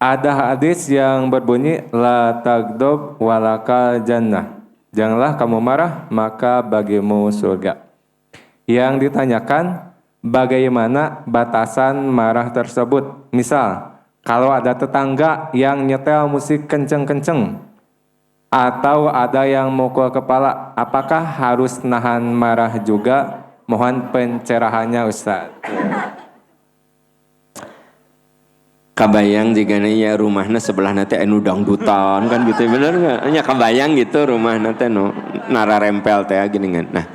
Ada hadis yang berbunyi la tagdob walakal jannah. Janganlah kamu marah, maka bagimu surga. Yang ditanyakan, bagaimana batasan marah tersebut? Misal, kalau ada tetangga yang nyetel musik kenceng-kenceng, atau ada yang mukul kepala, apakah harus nahan marah juga? Mohon pencerahannya, Ustaz. Kabayang jika ya rumahnya sebelah nanti anu dangdutan kan gitu, bener nggak? Hanya kabayang gitu rumah nanti no nara rempel teh gini kan. Nah,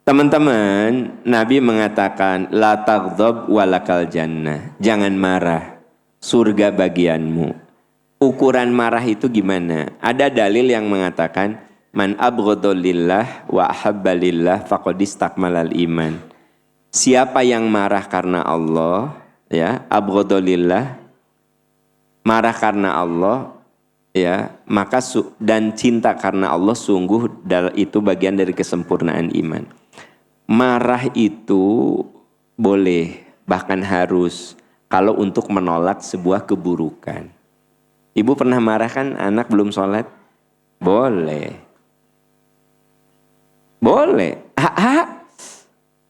teman-teman, Nabi mengatakan la taghdab walakal jannah. Jangan marah, surga bagianmu. Ukuran marah itu gimana? Ada dalil yang mengatakan man abghadha lillah wa ahabba lillah faqad istakmalal iman. Siapa yang marah karena Allah, ya, abghadha lillah, marah karena Allah, ya, maka dan cinta karena Allah, sungguh itu bagian dari kesempurnaan iman. Marah itu boleh, bahkan harus, kalau untuk menolak sebuah keburukan. Ibu pernah marah kan anak belum sholat? Boleh. Boleh.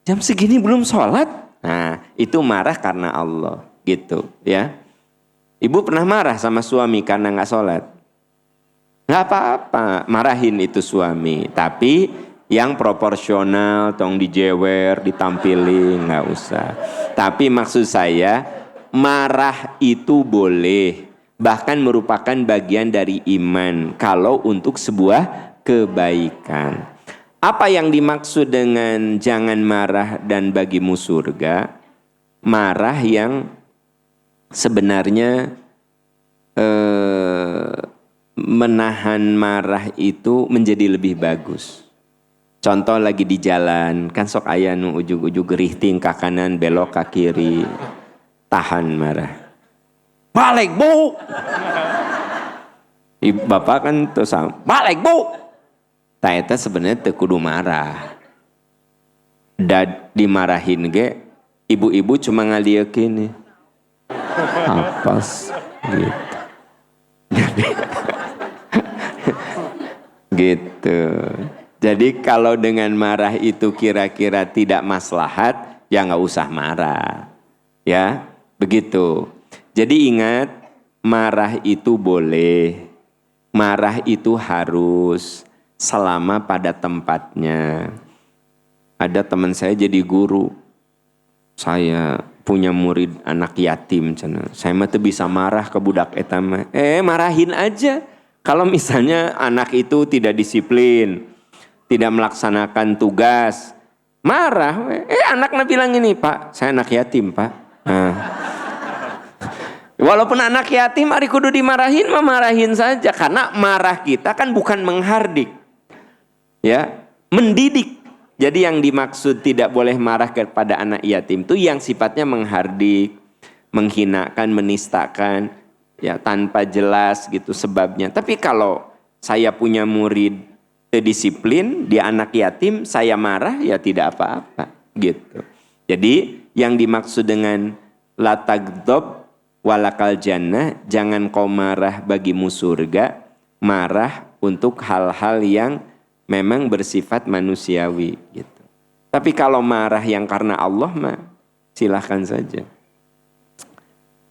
Jam segini belum sholat? Nah, itu marah karena Allah. Gitu ya. Ibu pernah marah sama suami karena gak sholat? Gak apa-apa, marahin itu suami. Tapi yang proporsional, tong dijewer, ditampilin, nggak usah. Tapi maksud saya, marah itu boleh, bahkan merupakan bagian dari iman kalau untuk sebuah kebaikan. Apa yang dimaksud dengan jangan marah dan bagimu surga? Marah yang sebenarnya menahan marah itu menjadi lebih bagus. Contoh lagi di jalan, kan sok aya nu ujug-ujug gerihting ke kanan, belok ke kiri. Tahan marah. Balik, Bu! Bapak kan tuh sama, balik, Bu! Tah eta sebenarnya teu kudu marah. Da dimarahin ge, ibu-ibu cuma ngaliekeun nih. Apes gitu. Gitu. Jadi kalau dengan marah itu kira-kira tidak maslahat, ya nggak usah marah. Ya, begitu. Jadi ingat, marah itu boleh, marah itu harus, selama pada tempatnya. Ada teman saya jadi guru, saya punya murid anak yatim, saya mah tuh bisa marah ke budak eta mah. Marahin aja. Kalau misalnya anak itu tidak disiplin, tidak melaksanakan tugas, marah. Anaknya bilang ini, Pak, saya anak yatim, Pak. Nah. Walaupun anak yatim, ari kudu dimarahin, marahin saja. Karena marah kita kan bukan menghardik, ya, mendidik. Jadi yang dimaksud tidak boleh marah kepada anak yatim itu yang sifatnya menghardik, menghinakan, menistakan, ya, tanpa jelas gitu sebabnya. Tapi kalau saya punya murid disiplin, dia anak yatim, saya marah, ya tidak apa-apa gitu. Jadi yang dimaksud dengan la taghdab walakal jannah, jangan kau marah bagimu surga, marah untuk hal-hal yang memang bersifat manusiawi gitu. Tapi kalau marah yang karena Allah mah silahkan saja.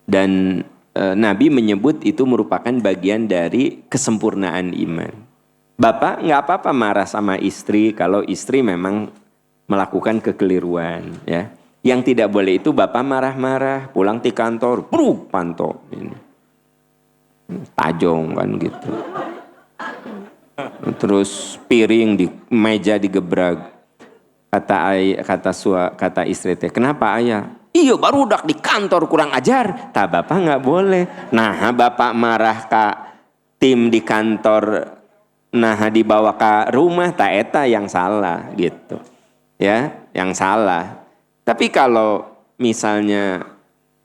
Dan Nabi menyebut itu merupakan bagian dari kesempurnaan iman. Bapak nggak apa-apa marah sama istri kalau istri memang melakukan kekeliruan, ya. Yang tidak boleh itu bapak marah-marah pulang di kantor, panto ini, tajong kan gitu. Terus piring di meja digebrak. Kata istri teh, kenapa ayah? Iya baru udah di kantor kurang ajar. Tak bapak nggak boleh. Nah bapak marah ke tim di kantor, nah dibawa ke rumah, tak eta yang salah gitu. Ya, yang salah. Tapi kalau misalnya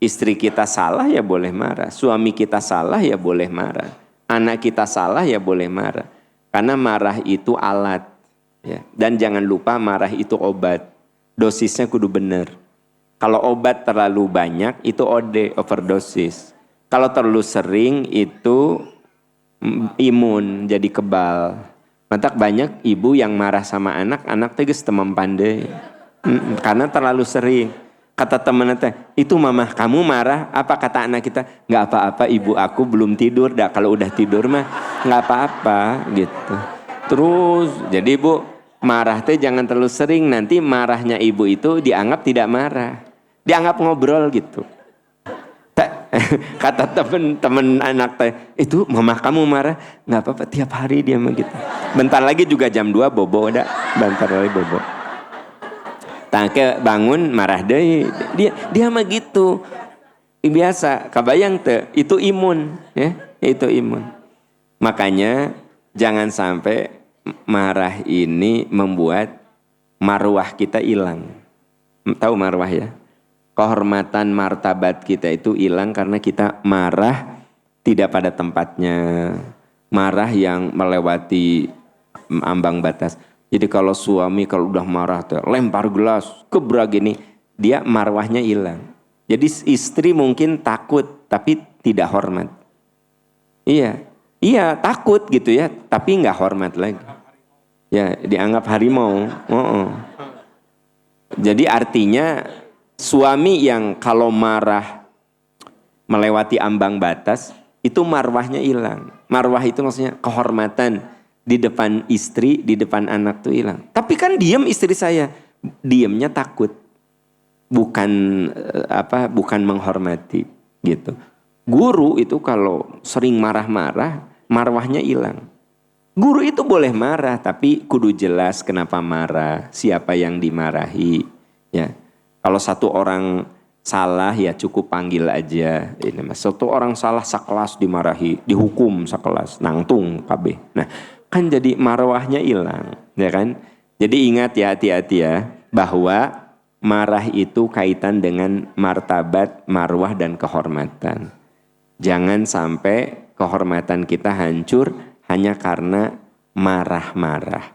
istri kita salah ya boleh marah, suami kita salah ya boleh marah, anak kita salah ya boleh marah. Karena marah itu alat, ya. Dan jangan lupa marah itu obat, dosisnya kudu bener. Kalau obat terlalu banyak itu OD, overdosis. Kalau terlalu sering itu imun jadi kebal. Matak banyak ibu yang marah sama anak tegas teman pandai. Karena terlalu sering. Kata teman teh, itu mama kamu marah, apa kata anak kita? Nggak apa-apa, ibu aku belum tidur, dah kalau udah tidur mah nggak apa-apa gitu. Terus, jadi ibu marah teh jangan terlalu sering, nanti marahnya ibu itu dianggap tidak marah, dianggap ngobrol gitu. Kata temen anak teh, itu mama kamu marah, nggak apa-apa, tiap hari dia mah gitu. Bentar lagi juga jam 2 bobo, dah, bentar lagi bobo. Tangke bangun marah deh, dia mah gitu, biasa. Kabayang teh, itu imun, ya, itu imun. Makanya jangan sampai marah ini membuat marwah kita hilang. Tahu marwah ya? Kehormatan martabat kita itu hilang karena kita marah tidak pada tempatnya, marah yang melewati ambang batas. Jadi kalau suami kalau udah marah lempar gelas, gebrak gini, dia marwahnya hilang. Jadi istri mungkin takut tapi tidak hormat. Iya takut gitu ya, tapi nggak hormat lagi. Ya dianggap harimau. Jadi artinya suami yang kalau marah melewati ambang batas itu marwahnya hilang. Marwah itu maksudnya kehormatan. Di depan istri, di depan anak tuh hilang. Tapi kan diam istri saya, diamnya takut, bukan bukan menghormati gitu. Guru itu kalau sering marah-marah, marwahnya hilang. Guru itu boleh marah, tapi kudu jelas kenapa marah, siapa yang dimarahi. Ya, kalau satu orang salah ya cukup panggil aja. Ini mas, satu orang salah sekelas dimarahi, dihukum sekelas, nangtung kabeh. Nah. Kan jadi marwahnya hilang, ya kan? Jadi ingat ya, hati-hati ya, bahwa marah itu kaitan dengan martabat, marwah dan kehormatan. Jangan sampai kehormatan kita hancur hanya karena marah-marah.